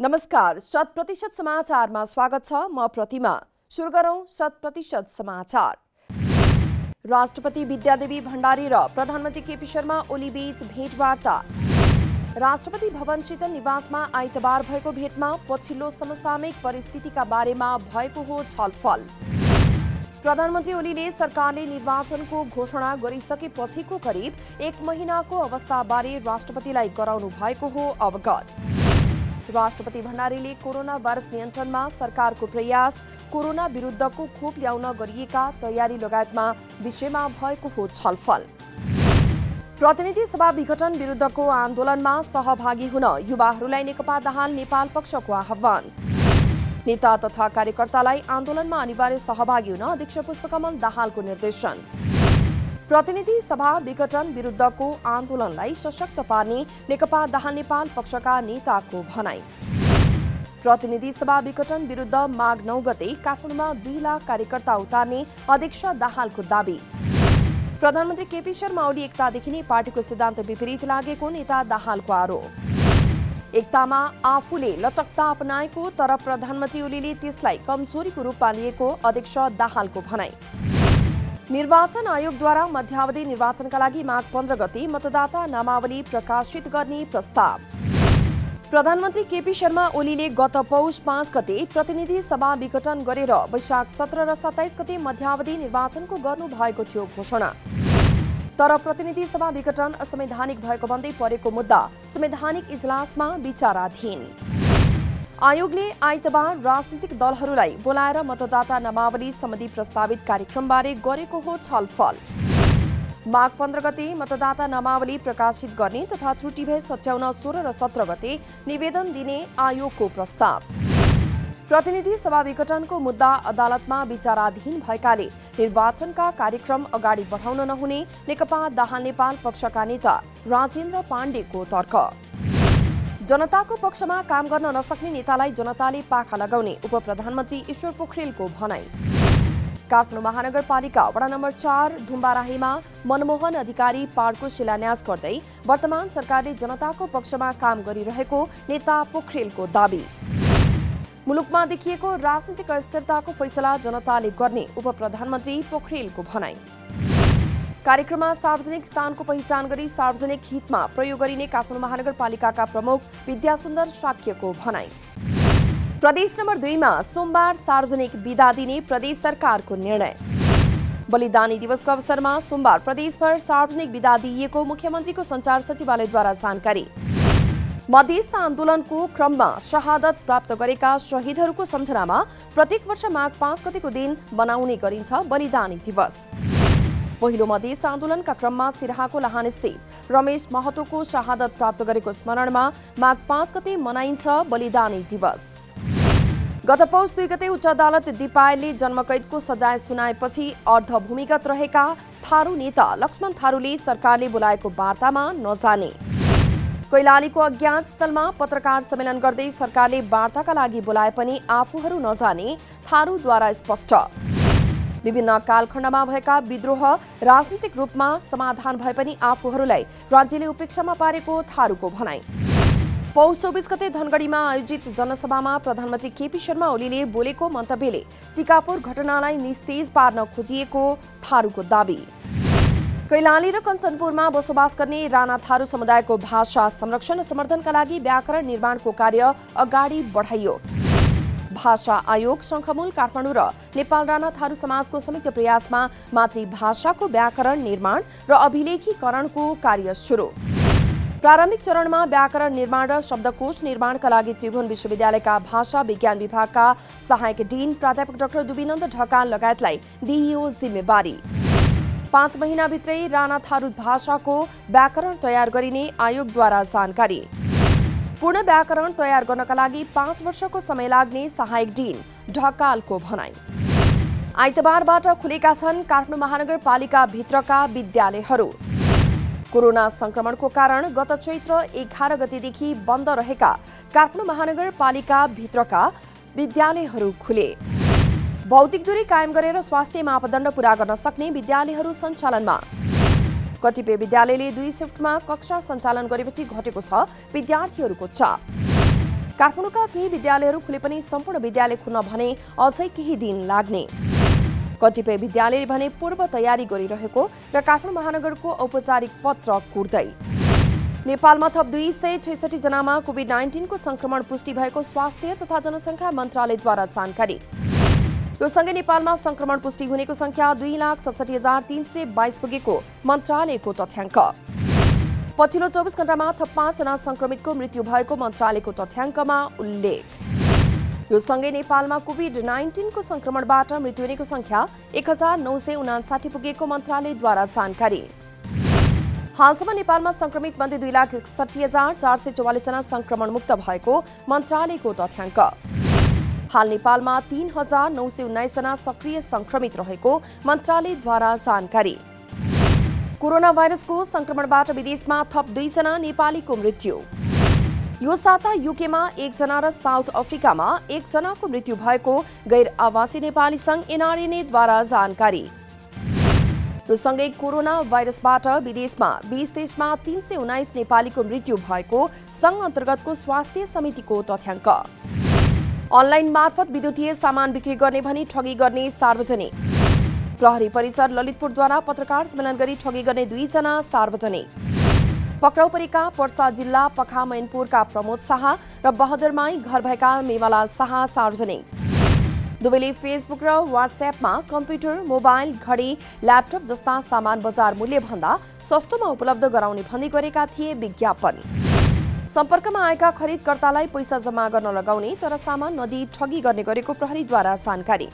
नमस्कार, 100% समाचारमा स्वागत छ। म प्रतिमा। सुरु गरौं 100% समाचार। राष्ट्रपति विद्यादेवी भण्डारी र प्रधानमन्त्री केपी शर्मा ओली बीच भेटवार्ता। राष्ट्रपति भवन शीतल निवासमा आइतबार भएको भेटमा पछिल्लो समसामयिक परिस्थितिका बारेमा भएको हो छलफल। प्रधानमन्त्री ओलीले सरकारले निर्वाचनको घोषणा गरिसकेपछिको करिब 1 महिनाको अवस्थाबारे राष्ट्रपतिलाई गराउनु भएको हो अवगत। राष्ट्रपति भण्डारीले कोरोना भाइरस नियन्त्रणमा सरकारको प्रयास, कोरोना विरुद्धको खोप ल्याउन गरिएका तयारी लगायतमा विषयमा भएको हो छलफल। प्रतिनिधि सभा विघटन विरुद्धको आन्दोलनमा सहभागी हुन युवाहरूलाई नेकपा दाहाल नेपाल पक्षको आह्वान। नेता तथा कार्यकर्तालाई आन्दोलनमा अनिवार्य सहभागी हुन अध्यक्ष पुष्पकमल दाहालको निर्देशन। प्रतिनिधि सभा विघटन विरुद्धको आन्दोलनलाई सशक्त पार्ने नेकपा दाहाल नेपाल पक्षका नेताको भनाई। प्रतिनिधि सभा विघटन विरुद्ध माघ 9 गते काठमाडौँमा 2 लाख कार्यकर्ता उतार्ने अध्यक्ष दाहालको दावी। प्रधानमन्त्री केपी शर्मा ओली एकतादेखि नै पार्टीको सिद्धान्त विपरीत लागेको नेता दाहालको आरोप। एकतामा आफूले लचकता अपनाएको तर प्रधानमन्त्री ओलीले त्यसलाई कमजोरीको रूपमा लिएको अध्यक्ष दाहालको भनाई। निर्वाचन आयोगद्वारा मध्यावधि निर्वाचनका लागि माघ 15 गते मतदाता नामावली प्रकाशित गर्ने प्रस्ताव। प्रधानमन्त्री केपी शर्मा ओलीले गत पौष 5 गते प्रतिनिधि सभा विघटन गरेर वैशाख 17 र 27 गते मध्यावधि निर्वाचनको गर्नुभएको थियो घोषणा। तर प्रतिनिधि सभा विघटन असंवैधानिक भएको भन्दै परेको मुद्दा संवैधानिक इजलासमा विचाराधीन। आयोगले आइतबार राजनीतिक दलहरूलाई बोलाएर मतदाता नामावली सम्बन्धी प्रस्तावित कार्यक्रमबारे गरेको हो छलफल। माघ 15 गते मतदाता नामावली प्रकाशित गर्ने तथा त्रुटि भए सच्याउन 16 र 17 गते निवेदन दिने आयोगको प्रस्ताव। प्रतिनिधि सभा विघटनको मुद्दा अदालतमा विचाराधीन भएकाले निर्वाचनका कार्यक्रम अगाडि बढाउन नहुने नेकपा दाहाल नेपाल पक्षका नेता राजेन्द्र पाण्डेको तर्क। जनताको पक्षमा काम गर्न नसक्ने नेतालाई जनताले पाखा लगाउने उपप्रधानमन्त्री ईश्वर पोखरेलको भनाई। काठमाडौँ महानगरपालिका वडा नम्बर 4 धुम्बाराहीमा मनमोहन अधिकारी पार्कको शिलान्यास गर्दै वर्तमान सरकारले जनताको पक्षमा काम गरिरहेको नेता पोखरेलको दावी। मुलुकमा देखिएको राजनीतिक अस्थिरताको फैसला जनताले गर्ने उपप्रधानमन्त्री पोखरेलको भनाई। कार्यक्रममा सार्वजनिक स्थानको पहिचान गरी सार्वजनिक हितमा प्रयोग गरिने काठमाडौँ महानगरपालिकाका प्रमुख विद्यासुन्दर शाक्यको भनाई। प्रदेश नम्बर 2 मा सोमबार सार्वजनिक बिदा दिने प्रदेश सरकारको निर्णय। बलिदानी दिवसको अवसरमा सोमबार प्रदेशभर सार्वजनिक बिदा दिइएको मुख्यमन्त्रीको सञ्चार सचिवालयद्वारा जानकारी। मध्यस्थ आन्दोलनको क्रममा शहादत प्राप्त गरेका शहीदहरूको सम्झनामा प्रत्येक वर्ष माघ 5 गतेको दिन बनाउने गरिन्छ बलिदानी दिवस। पहिलो मधेस आन्दोलनका क्रममा सिराहाको लाहानस्थित रमेश महतोको शहादत प्राप्त गरेको स्मरणमा माघ 5 गते मनाइन्छ बलिदानी दिवस। गत पौष 2 गते उच्च अदालत दिपायलले जन्मकैदको सजाय सुनाएपछि अर्धभूमिगत रहेका थारू नेता लक्ष्मण थारूले सरकारले बोलाएको वार्तामा नजाने। कैलालीको अज्ञात स्थलमा पत्रकार सम्मेलन गर्दै सरकारले वार्ताका लागि बोलाए पनि आफूहरू नजाने थारूद्वारा स्पष्ट। विभिन्न कालखण्डमा भएका विद्रोह राजनीतिक रूपमा समाधान भए पनि आफूहरूलाई राज्यले उपेक्षामा पारेको थारूको भनाई। पौष 24 गते धनगढीमा आयोजित जनसभामा प्रधानमन्त्री केपी शर्मा ओलीले बोलेको मन्तव्यले टिकापुर घटनालाई निस्तेज पार्न खोजिएको थारूको दावी। कैलाली र कञ्चनपुरमा बसोबास गर्ने राणा थारू समुदायको भाषा संरक्षण र समर्थनका लागि व्याकरण निर्माणको कार्य अगाडि बढाइयो। भाषा आयोग शङ्खमूल काठमाडौँ र नेपाल राणा थारू समाजको संयुक्त प्रयासमा मातृभाषाको व्याकरण निर्माण र अभिलेखीकरणको कार्य सुरु। प्रारम्भिक चरणमा व्याकरण निर्माण र शब्दकोश निर्माणका लागि त्रिभुवन विश्वविद्यालयका भाषा विज्ञान विभागका सहायक डिन प्राध्यापक डाक्टर दुविनन्द ढकाल लगायतलाई दिइयो जिम्मेवारी। 5 महिनाभित्रै राणा थारू भाषाको व्याकरण तयार गरिने आयोगद्वारा जानकारी। पूर्ण व्याकरण तयार गर्नका लागि 5 वर्षको समय लाग्ने सहायक डिन ढकालको भनाई। आइतबारबाट खुलेका छन् काठमाडौँ महानगरपालिका भित्रका विद्यालयहरू। कोरोना संक्रमणको कारण गत चैत्र 11 गतेदेखि बन्द रहेका काठमाडौँ महानगरपालिका भित्रका विद्यालयहरू खुले। भौतिक दूरी कायम गरेर स्वास्थ्य मापदण्ड पूरा गर्न सक्ने विद्यालयहरू सञ्चालनमा। कतिपय विद्यालयले 2 शिफ्टमा कक्षा सञ्चालन गरेपछि घटेको छ विद्यार्थीहरूको चाप। काठमाडौँका केही विद्यालयहरू खुले पनि सम्पूर्ण विद्यालय खुल्न भने अझै केही दिन लाग्ने। कतिपय विद्यालयले भने पूर्व तयारी गरिरहेको र काठमाडौँ महानगरको औपचारिक पत्र कुर्दै। नेपालमा थप 266 जनामा कोभिड-19 को संक्रमण पुष्टि भएको स्वास्थ्य तथा जनसङ्ख्या मन्त्रालयद्वारा जानकारी। यो सँगै नेपालमा संक्रमण पुष्टि हुनेको संख्या 2,67,322 पुगेको मन्त्रालयको तथ्याङ्क। पछिल्लो 24 घण्टामा थप 5 जना संक्रमितको मृत्यु भएको मन्त्रालयको तथ्याङ्कमा उल्लेख। यो सँगै नेपालमा कोभिड-19 को संक्रमणबाट मृत्यु हुनेको संख्या 1,959 पुगेको मन्त्रालयद्वारा जानकारी। हालसम्म नेपालमा संक्रमित मध्ये 2,61,444 जना संक्रमण मुक्त भएको मन्त्रालयको तथ्याङ्क। हाल नेपालमा 3,919 जना सक्रिय संक्रमित रहेको मन्त्रालयद्वारा जानकारी। कोरोना भाइरसको संक्रमणबाट विदेशमा थप 2 जना नेपालीको मृत्यु। यो साता युकेमा 1 जना र साउथ अफ्रिकामा 1 जनाको मृत्यु भएको गैर आवासी नेपाली संघ एनआरएनए-द्वारा जानकारी। यो सँगै कोरोना भाइरसबाट विदेशमा 20 देशमा 319 नेपालीको मृत्यु भएको संघ अन्तर्गतको स्वास्थ्य समितिको तथ्याङ्क। अनलाइन मार्फत विद्युतीय सामान बिक्री गर्ने भनी ठगी गर्ने सार्वजनिक। प्रहरी परिसर ललितपुरद्वारा पत्रकार सम्मेलन गरी ठगी गर्ने 2 जना सार्वजनिक। पक्राउ परेका पर्सा जिल्ला पखामैनपुरका प्रमोद शाह र बहादुरमाई घर भएका मेवालाल शाह सार्वजनिक। दुवैले फेसबुक र व्हाट्सएपमा कम्प्युटर, मोबाइल, घडी, ल्यापटप जस्ता सामान बजार मूल्य भन्दा सस्तोमा उपलब्ध गराउने भन्दै गरेका थिए विज्ञापन। सम्पर्कमा आएका खरिदकर्तालाई पैसा जम्मा गर्न लगाउने तर सामान नदिई ठगी गर्ने गरेको प्रहरीद्वारा जानकारी।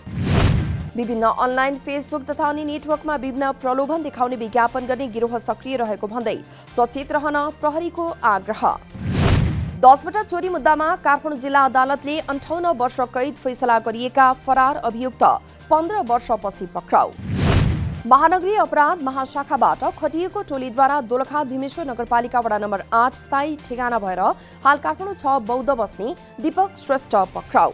विभिन्न अनलाइन फेसबुक तथा अन्य नेटवर्कमा विभिन्न प्रलोभन देखाउने विज्ञापन गर्ने गिरोह सक्रिय रहेको भन्दै सचेत रहन प्रहरीको आग्रह। 10 वटा चोरी मुद्दामा काठमाडौँ जिल्ला अदालतले 58 वर्ष कैद फैसला गरिएका फरार अभियुक्त 15 वर्षपछि पक्राउ। महानगरीय अपराध महाशाखाबाट खटिएको टोलीद्वारा दोलखा भीमेश्वर नगरपालिका वडा नम्बर 8 स्थायी ठेगाना भएर हाल काठमाडौँ 6 बौद्ध बस्ने दीपक श्रेष्ठ पक्राउ।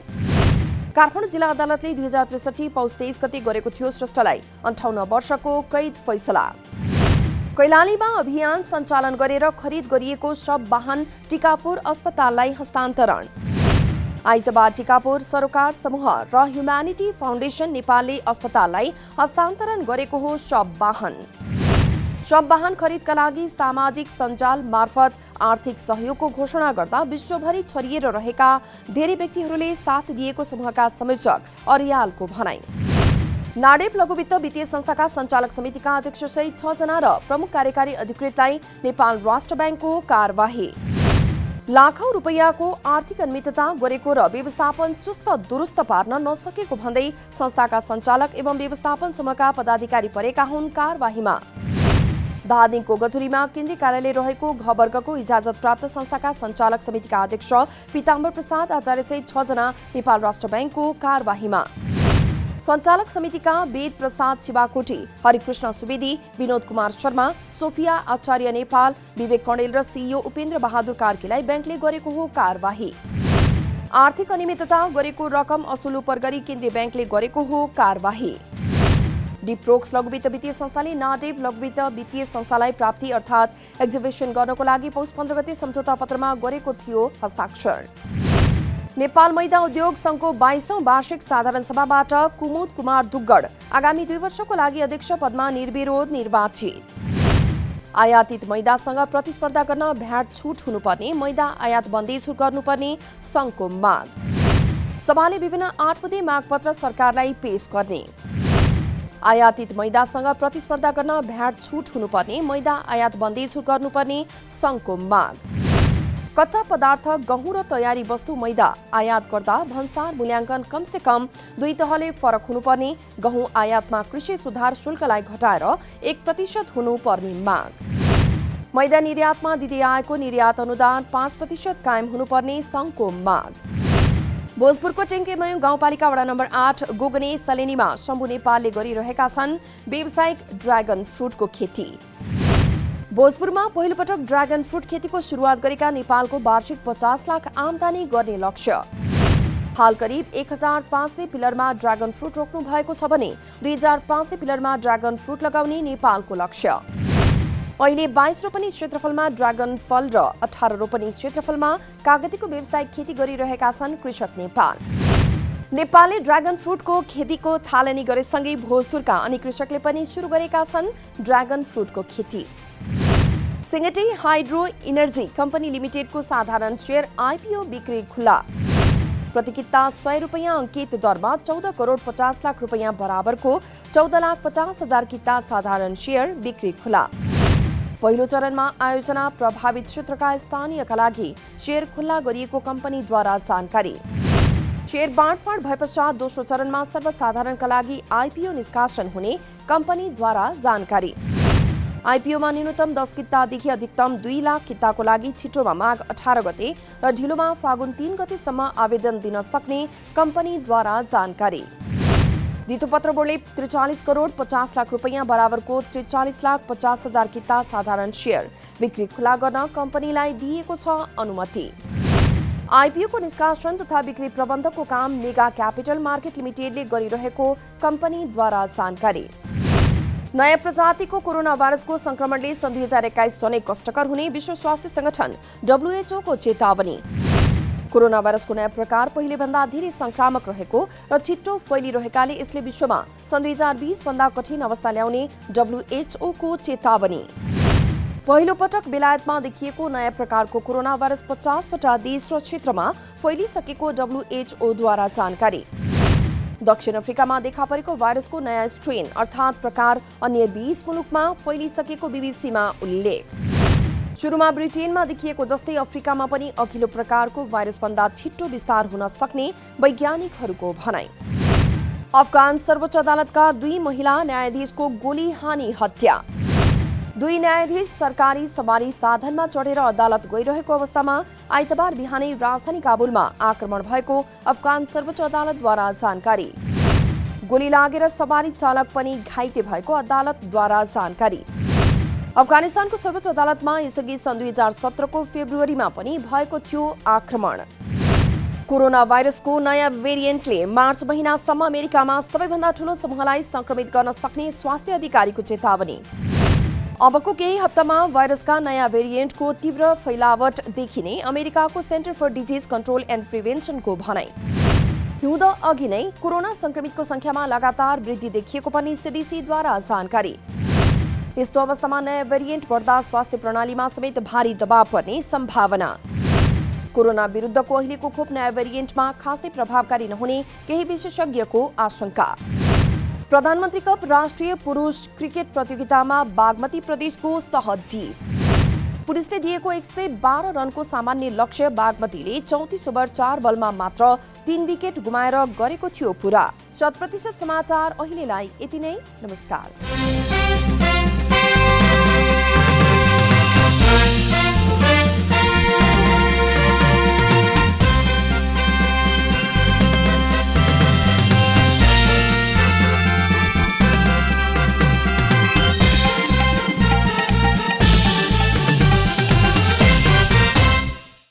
काठमाडौँ जिल्ला अदालतले 2063 पौष 23 गते गरेको थियो श्रेष्ठलाई 58 वर्षको कैद फैसला। कैलालीमा अभियान सञ्चालन गरेर खरिद गरिएको शव वाहन टिकापुर अस्पताललाई हस्तान्तरण। आइतबार टिकापुर सरोकार समूह र ह्युम्यानिटी फाउन्डेसन नेपालले अस्पताललाई हस्तान्तरण गरेको हो शव वाहन। शव वाहन खरिदका लागि सामाजिक सञ्जाल मार्फत आर्थिक सहयोगको घोषणा गर्दा विश्वभरि छरिएर रहेका धेरै व्यक्तिहरूले साथ दिएको समूहका संयोजक अर्यालको भनाई। नाडेप लघुवित्त वित्तीय संस्थाका सञ्चालक समितिका अध्यक्ष सहित 6 जना र प्रमुख कार्यकारी अधिकृतलाई नेपाल राष्ट्र ब्याङ्कको कारबाही। लाखौं रुपैयाँको आर्थिक अनियमितता गरेको र व्यवस्थापन चुस्त दुरुस्त पार्न नसकेको भन्दै संस्थाका सञ्चालक एवं व्यवस्थापन समूहका पदाधिकारी परेका हुन् कारबाहीमा। धादिङको गजुरीमा केन्द्रीय कार्यालय रहेको घ वर्गको इजाजत प्राप्त संस्थाका सञ्चालक समितिका अध्यक्ष पीताम्बर प्रसाद आचार्य सहित 6 जना नेपाल राष्ट्र ब्याङ्कको कारबाहीमा। सञ्चालक समितिका वेद प्रसाद शिवाकोटी, हरिकृष्ण सुवेदी, विनोद कुमार शर्मा, सोफिया आचार्य नेपाल, विवेक कणेल र सीईओ उपेन्द्र बहादुर कार्कीलाई ब्याङ्कले गरेको हो कारबाही। आर्थिक अनियमितता गरेको रकम असुल उपर गरी केन्द्रीय ब्याङ्कले गरेको हो कारबाही। डिप्रोक्स लघुवित्त वित्तीय संस्थाले नाडेप लघुवित्त वित्तीय संस्थालाई प्राप्ति अर्थात् एक्जिबिसन गर्नको लागि पौष 15 गते सम्झौता पत्रमा गरेको थियो हस्ताक्षर। नेपाल मैदा उद्योग संघको 22औं वार्षिक साधारण सभाबाट कुमुद कुमार दुग्गड आगामी 2 वर्षको लागि अध्यक्ष पदमा निर्विरोध निर्वाचित। आयातित मैदासँग प्रतिस्पर्धा गर्न भ्याट छुट हुनुपर्ने, मैदा आयात बन्देज गर्नुपर्ने संघको माग। सभाले विभिन्न 8 बुँदे मागपत्र सरकारलाई पेश गर्ने। आयातित मैदासँग प्रतिस्पर्धा गर्न भ्याट छुट हुनुपर्ने, मैदा आयात बन्देज गर्नुपर्ने संघको माग। कच्चा पदार्थ गहुँ र तयारी वस्तु मैदा आयात गर्दा भन्सार मूल्याङ्कन कमसे कम 2 तहले फरक हुनुपर्ने, गहुँ आयातमा कृषि सुधार शुल्कलाई घटाएर 1% हुनुपर्ने माग। मैदा निर्यातमा दिँदै आएको निर्यात अनुदान 5% कायम हुनुपर्ने संघको माग। भोजपुरको टेङ्केमयू गाउँपालिका वडा नम्बर 8 गोगने सलेनीमा शम्भु नेपालले गरिरहेका छन् व्यावसायिक ड्रागन फ्रुटको खेती। भोजपुरमा पहिलो पटक ड्रागन फ्रुट खेतीको सुरुवात गरेका नेपालको वार्षिक 50 लाख आमदानी गर्ने लक्ष्य। हाल करिब 1500 पिलरमा ड्रागन फ्रुट रोप्नु भएको छ भने 2500 पिलरमा ड्रागन फ्रुट लगाउने नेपालको लक्ष्य। अहिले 22 रोपनी क्षेत्रफलमा ड्रागन फल र 18 रोपनी क्षेत्रफलमा कागतीको व्यावसायिक खेती गरिरहेका छन् कृषक नेपाल। नेपालले ड्रागन फ्रुटको खेतीको थालनी गरेसँगै भोजपुरका अन्य कृषकले पनि सुरु गरेका छन् ड्रागन फ्रुटको खेती। सिंगटी हाइड्रो इनर्जी कम्पनी लिमिटेडको साधारण शेयर आइपिओ बिक्री खुला। प्रति किता 100 रुपैयाँ अंकित दरमा 14 करोड 50 लाख रुपैयाँ बराबरको 14,50,000 किता साधारण शेयर बिक्री खुला। पहिलो चरणमा आयोजना प्रभावित क्षेत्रका स्थानीयका लागि शेयर खुल्ला गरिएको कम्पनीद्वारा जानकारी। शेयर बाँडफाँड भए पश्चात दोस्रो चरणमा सर्वसाधारणका लागि आइपिओ निष्कासन हुने कम्पनीद्वारा जानकारी। आइपिओमा न्यूनतम 10 कितादेखि अधिकतम 2 लाख किताको लागि छिटोमा माघ 18 गते र ढिलोमा फागुन 3 गतेसम्म आवेदन दिन सक्ने कम्पनीद्वारा जानकारी। धितोपत्र बोर्डले 43 करोड 50 लाख रुपैयाँ बराबरको 43,50,000 किता साधारण शेयर बिक्री खुला गर्न कम्पनीलाई दिएको छ अनुमति। आइपिओको निष्कासन तथा बिक्री प्रबन्धको काम मेगा क्यापिटल मार्केट लिमिटेडले गरिरहेको कम्पनीद्वारा जानकारी। नयाँ प्रजातिको कोरोना भाइरसको संक्रमणले सन् 2021 झनै कष्टकर हुने विश्व स्वास्थ्य संगठन WHO को चेतावनी। कोरोना भाइरसको नयाँ प्रकार पहिलेभन्दा धेरै संक्रामक रहेको र छिट्टो फैलिरहेकाले यसले विश्वमा सन् 2020 भन्दा कठिन अवस्था ल्याउने WHO को चेतावनी। पहिलो पटक बेलायतमा देखिएको नयाँ प्रकारको कोरोना भाइरस 50 वटा देश र क्षेत्रमा फैलिसकेको WHO द्वारा जानकारी। दक्षिण अफ्रिकामा देखा परेको भाइरसको नयाँ स्ट्रेन अर्थात् प्रकार अन्य 20 मुलुकमा फैलिसकेको बीबीसीमा उल्लेख। सुरुमा ब्रिटेनमा देखिएको जस्तै अफ्रिकामा पनि अघिल्लो प्रकारको भाइरसभन्दा छिट्टो विस्तार हुन सक्ने वैज्ञानिकहरूको भनाइ। अफगान सर्वोच्च अदालतका 2 महिला न्यायाधीशको गोली हानी हत्या। 2 न्यायाधीश सरकारी सवारी साधनमा चढेर अदालत गइरहेको अवस्थामा आइतबार बिहानै राजधानी काबुलमा आक्रमण भएको अफगान सर्वोच्च अदालतद्वारा जानकारी। गोली लागेर सवारी चालक पनि घाइते भएको अदालतद्वारा जानकारी। अफगानिस्तानको सर्वोच्च अदालतमा यसअघि सन् 2017 को फेब्रुअरीमा पनि भएको थियो आक्रमण। कोरोना भाइरसको नयाँ भेरिएन्टले मार्च महिनासम्म अमेरिकामा सबैभन्दा ठूलो समूहलाई संक्रमित गर्न सक्ने स्वास्थ्य अधिकारीको चेतावनी। अबको केही हप्तामा भाइरसका नयाँ भेरिएन्टको तीव्र फैलावट देखिने अमेरिकाको centre for disease control and प्रिभेन्सनको भनाइ। हिउँद अघि नै कोरोना संक्रमितको संख्यामा लगातार वृद्धि देखिएको पनि सीडीसीद्वारा जानकारी। यस्तो अवस्थामा नयाँ भेरिएन्ट बढ्दा स्वास्थ्य प्रणालीमा समेत भारी दबाव पर्ने सम्भावना। कोरोना विरुद्धको अहिलेको खोप नयाँ भेरिएन्टमा खासै प्रभावकारी नहुने केही विशेषज्ञको आशंका। प्रधानमन्त्री कप राष्ट्रिय पुरुष क्रिकेट प्रतियोगितामा बागमती प्रदेशको सहज जित। पुलिसले दिएको 112 रनको सामान्य लक्ष्य बागमतीले 34 ओभर 4 बलमा मात्र 3 विकेट गुमाएर गरेको थियो पूरा। 100% समाचार अहिलेलाई यति नै। नमस्कार।